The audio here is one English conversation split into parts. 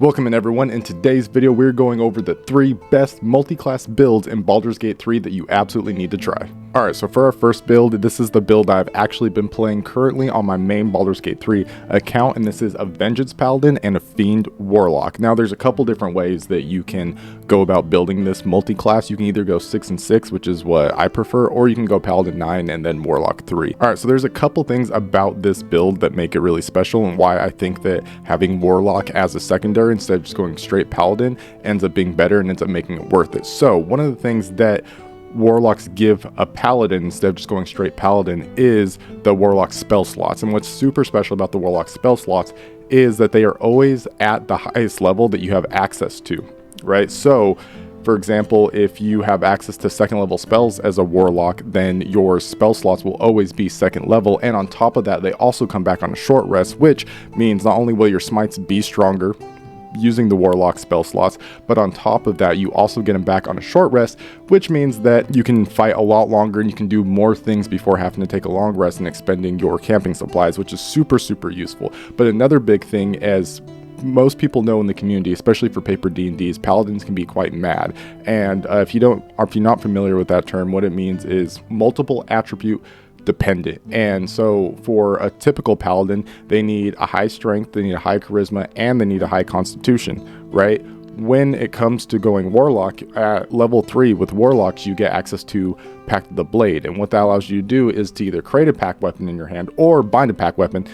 Welcome in everyone. In today's video, we're going over the 3 best multi-class builds in Baldur's Gate 3 that you absolutely need to try. Alright, so for our first build, this is the build I've actually been playing currently on my main Baldur's Gate 3 account, and this is a Vengeance Paladin and a Fiend Warlock. Now, there's a couple different ways that you can go about building this multi-class. You can either go 6 and 6, which is what I prefer, or you can go Paladin 9 and then Warlock 3. Alright, so there's a couple things about this build that make it really special and why I think that having Warlock as a secondary instead of just going straight Paladin ends up being better and ends up making it worth it. So one of the things that Warlocks give a Paladin instead of just going straight Paladin is the Warlock spell slots. And what's super special about the Warlock spell slots is that they are always at the highest level that you have access to, right? So for example, if you have access to second level spells as a Warlock, then your spell slots will always be second level, and on top of that, they also come back on a short rest, which means not only will your smites be stronger using the Warlock spell slots, but on top of that, you also get them back on a short rest, which means that you can fight a lot longer and you can do more things before having to take a long rest and expending your camping supplies, which is super useful. But another big thing, as most people know in the community, especially for paper D&Ds, Paladins can be quite mad. And if you're not familiar with that term, what it means is multiple attribute dependent. And so for a typical Paladin, they need a high strength, they need a high charisma, and they need a high constitution, right? When it comes to going Warlock, at level 3 with Warlocks, you get access to Pact of the Blade. And what that allows you to do is to either create a pack weapon in your hand or bind a pack weapon,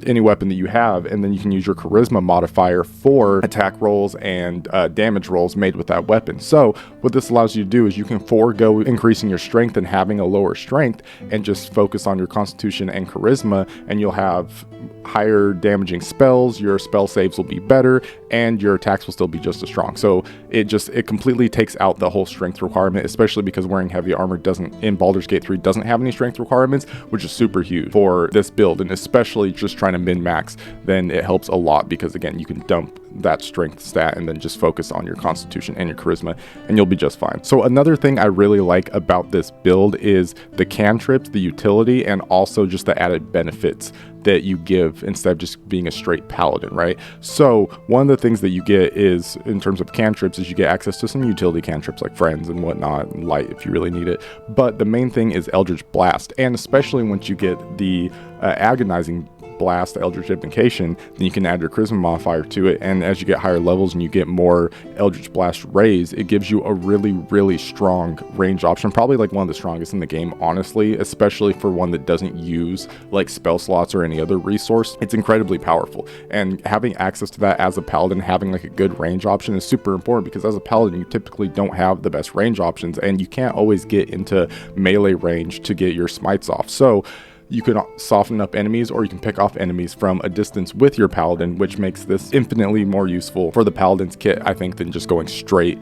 any weapon that you have, and then you can use your charisma modifier for attack rolls and damage rolls made with that weapon. So what this allows you to do is you can forego increasing your strength and having a lower strength and just focus on your constitution and charisma, and you'll have higher damaging spells, your spell saves will be better, and your attacks will still be just as strong. So it completely takes out the whole strength requirement, especially because wearing heavy armor in Baldur's Gate 3 doesn't have any strength requirements, which is super huge for this build, and especially just trying to min-max, then it helps a lot because again, you can dump that strength stat and then just focus on your constitution and your charisma and you'll be just fine. So another thing I really like about this build is the cantrips, the utility, and also just the added benefits that you give instead of just being a straight Paladin, right? So one of the things that you get is, in terms of cantrips, is you get access to some utility cantrips like Friends and whatnot, and Light if you really need it. But the main thing is Eldritch Blast, and especially once you get the Agonizing Blast, Eldritch Invocation, then you can add your charisma modifier to it, and as you get higher levels and you get more Eldritch Blast rays, it gives you a really strong range option, probably like one of the strongest in the game, honestly, especially for one that doesn't use like spell slots or any other resource. It's incredibly powerful, and having access to that as a Paladin, having like a good range option is super important, because as a Paladin you typically don't have the best range options and you can't always get into melee range to get your smites off. So you can soften up enemies, or you can pick off enemies from a distance with your Paladin, which makes this infinitely more useful for the Paladin's kit, I think, than just going straight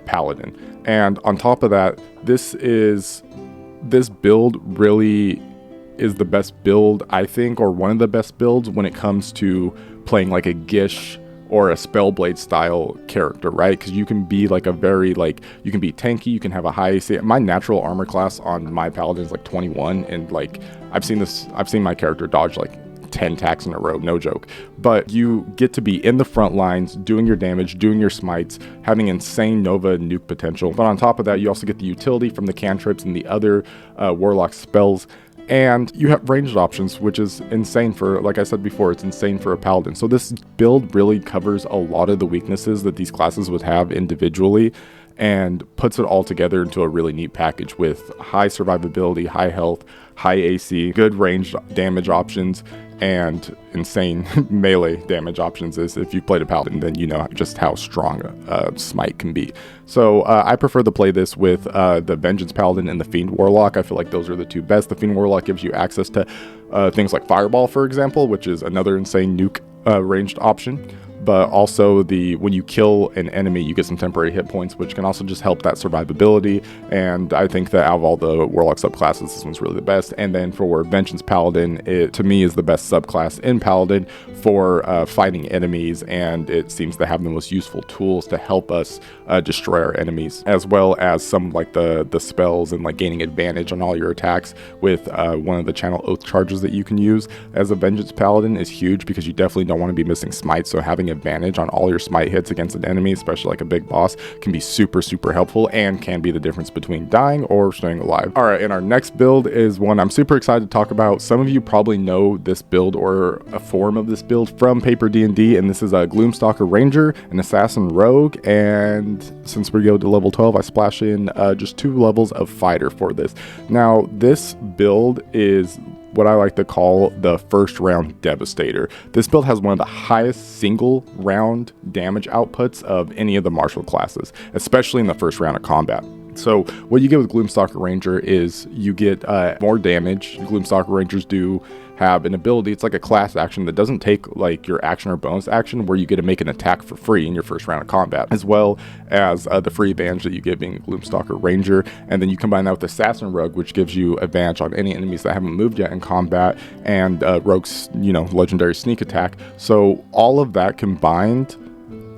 Paladin. And on top of that, this build really is the best build, I think, or one of the best builds when it comes to playing like a Gish or a Spellblade style character, right? Because you can be like you can be tanky, you can have a high AC. My natural armor class on my Paladin is like 21, and like I've seen my character dodge like 10 attacks in a row, no joke. But you get to be in the front lines, doing your damage, doing your smites, having insane Nova nuke potential. But on top of that, you also get the utility from the cantrips and the other Warlock spells. And you have ranged options, which is insane for, like I said before, it's insane for a Paladin. So this build really covers a lot of the weaknesses that these classes would have individually and puts it all together into a really neat package with high survivability, high health, high AC, good range damage options, and insane melee damage options. Is if you played a Paladin, then you know just how strong a smite can be. So I prefer to play this with the Vengeance Paladin and the Fiend Warlock. I feel like those are the two best. The Fiend Warlock gives you access to things like Fireball, for example, which is another insane nuke ranged option. But also when you kill an enemy, you get some temporary hit points, which can also just help that survivability. And I think that out of all the Warlock subclasses, this one's really the best. And then for Vengeance Paladin, it to me is the best subclass in Paladin for fighting enemies, and it seems to have the most useful tools to help us destroy our enemies, as well as some like the spells and like gaining advantage on all your attacks with one of the channel oath charges that you can use as a Vengeance Paladin is huge, because you definitely don't want to be missing smites. So having a advantage on all your smite hits against an enemy, especially like a big boss, can be super helpful and can be the difference between dying or staying alive. All right, and our next build is one I'm super excited to talk about. Some of you probably know this build or a form of this build from Paper D&D, and this is a Gloomstalker Ranger, an Assassin Rogue, and since we go to level 12, I splash in just 2 levels of Fighter for this. Now, this build is what I like to call the first round Devastator. This build has one of the highest single round damage outputs of any of the martial classes, especially in the first round of combat. So what you get with Gloomstalker Ranger is you get more damage. Gloomstalker Rangers do have an ability, it's like a class action that doesn't take like your action or bonus action, where you get to make an attack for free in your first round of combat, as well as the free advantage that you get being a Gloomstalker Ranger. And then you combine that with Assassin Rogue, which gives you advantage on any enemies that haven't moved yet in combat, and Rogue's, legendary sneak attack. So all of that combined,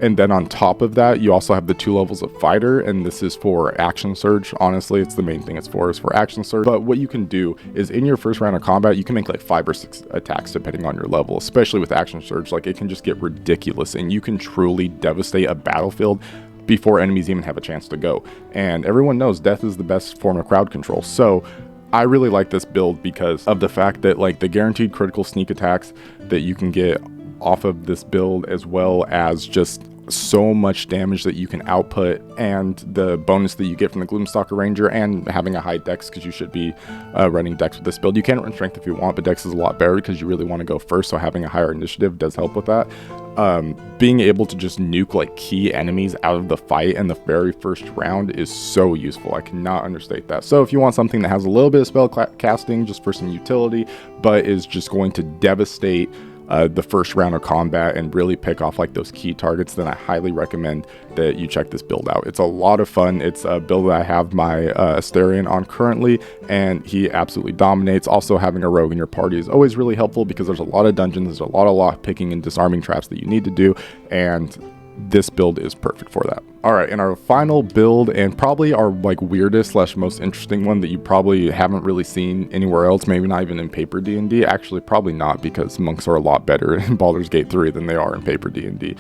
and then on top of that, you also have the 2 levels of Fighter, and this is for Action Surge. Honestly, it's the main thing it's for, is for Action Surge. But what you can do is in your first round of combat, you can make like 5 or 6 attacks depending on your level, especially with Action Surge. Like, it can just get ridiculous, and you can truly devastate a battlefield before enemies even have a chance to go. And everyone knows death is the best form of crowd control. So I really like this build because of the fact that like the guaranteed critical sneak attacks that you can get off of this build, as well as just so much damage that you can output, and the bonus that you get from the Gloomstalker Ranger, and having a high dex, because you should be running dex with this build. You can run strength if you want, but dex is a lot better because you really want to go first, so having a higher initiative does help with that. Being able to just nuke like key enemies out of the fight in the very first round is so useful. I cannot understate that. So if you want something that has a little bit of spell casting just for some utility, but is just going to devastate the first round of combat and really pick off like those key targets, then I highly recommend that you check this build out. It's a lot of fun. It's a build that I have my Asterion on currently, and he absolutely dominates. Also, having a rogue in your party is always really helpful because there's a lot of dungeons, there's a lot of lock picking and disarming traps that you need to do, and this build is perfect for that. All right, and our final build, and probably our like weirdest / most interesting one that you probably haven't really seen anywhere else, maybe not even in Paper D&D. Actually, probably not, because monks are a lot better in Baldur's Gate 3 than they are in Paper D&D.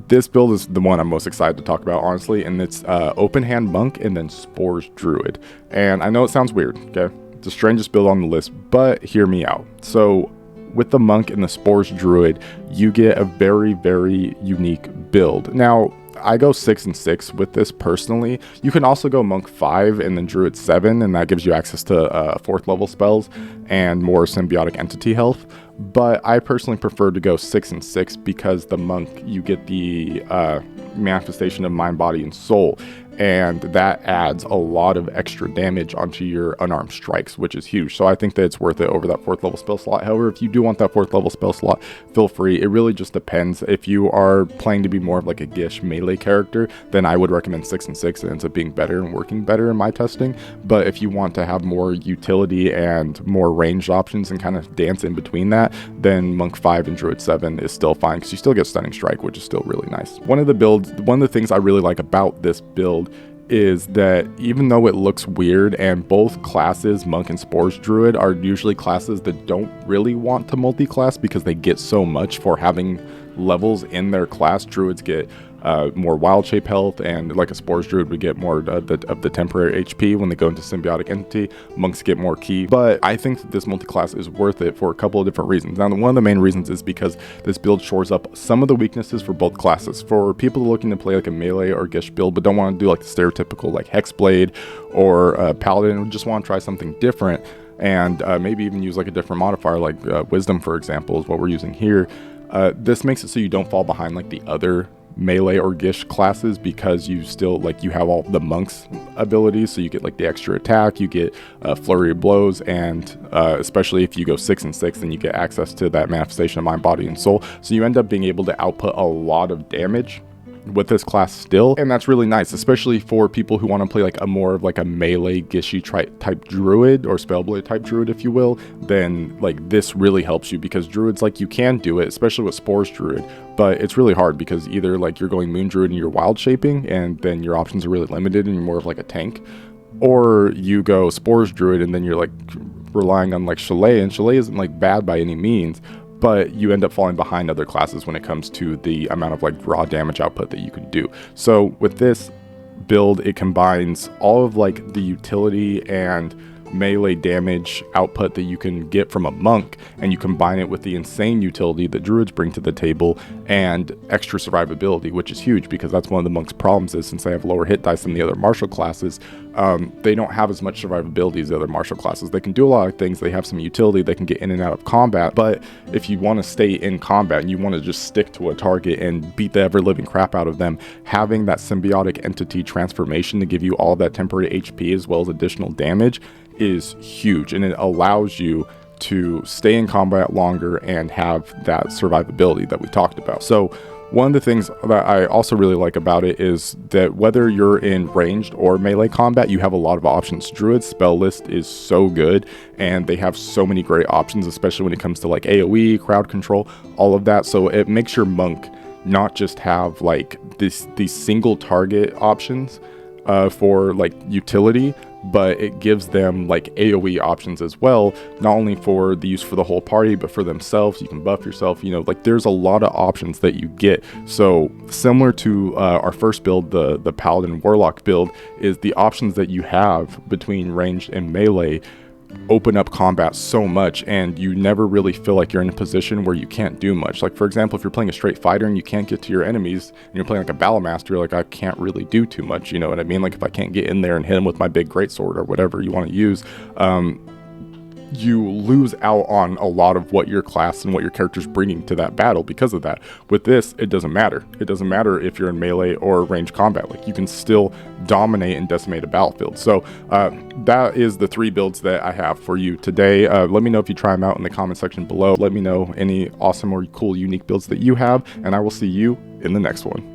This build is the one I'm most excited to talk about, honestly, and it's Open Hand Monk and then Spore's Druid. And I know it sounds weird, okay? It's the strangest build on the list, but hear me out. So with the Monk and the Spore's Druid, you get a very unique build. Now, I go 6 and 6 with this personally. You can also go Monk 5 and then Druid 7, and that gives you access to 4th level spells and more symbiotic entity health. But I personally prefer to go 6 and 6 because the Monk, you get the manifestation of mind, body, and soul, and that adds a lot of extra damage onto your unarmed strikes, which is huge. So I think that it's worth it over that 4th level spell slot. However, if you do want that 4th level spell slot, feel free. It really just depends. If you are playing to be more of like a Gish melee character, then I would recommend 6 and 6. It ends up being better and working better in my testing. But if you want to have more utility and more ranged options and kind of dance in between that, then Monk 5 and Druid 7 is still fine, because you still get Stunning Strike, which is still really nice. One of the things I really like about this build is that even though it looks weird, and both classes, Monk and Spore's Druid, are usually classes that don't really want to multi-class because they get so much for having levels in their class. Druids get more wild shape health, and like a Spore's Druid would get more of the temporary HP when they go into symbiotic entity. Monks get more key, but I think that this multi-class is worth it for a couple of different reasons. Now, one of the main reasons is because this build shores up some of the weaknesses for both classes. For people looking to play like a melee or Gish build but don't want to do like the stereotypical like Hexblade or Paladin, or just want to try something different, and maybe even use like a different modifier like Wisdom, for example, is what we're using here. This makes it so you don't fall behind like the other melee or Gish classes, because you still you have all the Monk's abilities, so you get like the extra attack, you get flurry of blows, and especially if you go 6 and 6, then you get access to that manifestation of mind, body, and soul, so you end up being able to output a lot of damage with this class still, and that's really nice, especially for people who want to play like a more of like a melee Gishy type Druid, or Spellblade type Druid, if you will. Then like this really helps you, because Druids, like, you can do it, especially with Spore's Druid, but it's really hard because either like you're going Moon Druid and you're wild shaping, and then your options are really limited and you're more of like a tank, or you go Spore's Druid and then you're like relying on like Chalet, and Chalet isn't like bad by any means, but you end up falling behind other classes when it comes to the amount of like raw damage output that you can do. So with this build, it combines all of like the utility and melee damage output that you can get from a monk, and you combine it with the insane utility that druids bring to the table and extra survivability, which is huge because that's one of the monk's problems, is since they have lower hit dice than the other martial classes, they don't have as much survivability as the other martial classes. They can do a lot of things, they have some utility, they can get in and out of combat, but if you want to stay in combat and you want to just stick to a target and beat the ever-living crap out of them, having that symbiotic entity transformation to give you all that temporary HP as well as additional damage is huge, and it allows you to stay in combat longer and have that survivability that we talked about. So one of the things that I also really like about it is that whether you're in ranged or melee combat, you have a lot of options. Druid's spell list is so good, and they have so many great options, especially when it comes to like AoE, crowd control, all of that. So it makes your monk not just have like these single target options for like utility, but it gives them like AoE options as well, not only for the use for the whole party, but for themselves. You can buff yourself, you know, like there's a lot of options that you get. So similar to our first build, the Paladin Warlock build, is the options that you have between ranged and melee open up combat so much, and you never really feel like you're in a position where you can't do much. Like for example, if you're playing a straight fighter and you can't get to your enemies, and you're playing like a battle master, you're like, I can't really do too much, you know what I mean? Like if I can't get in there and hit him with my big greatsword or whatever you want to use, you lose out on a lot of what your class and what your character's bringing to that battle because of that. With this, it doesn't matter. It doesn't matter if you're in melee or ranged combat. Like you can still dominate and decimate a battlefield. So that is the 3 builds that I have for you today. Let me know if you try them out in the comment section below. Let me know any awesome or cool unique builds that you have, and I will see you in the next one.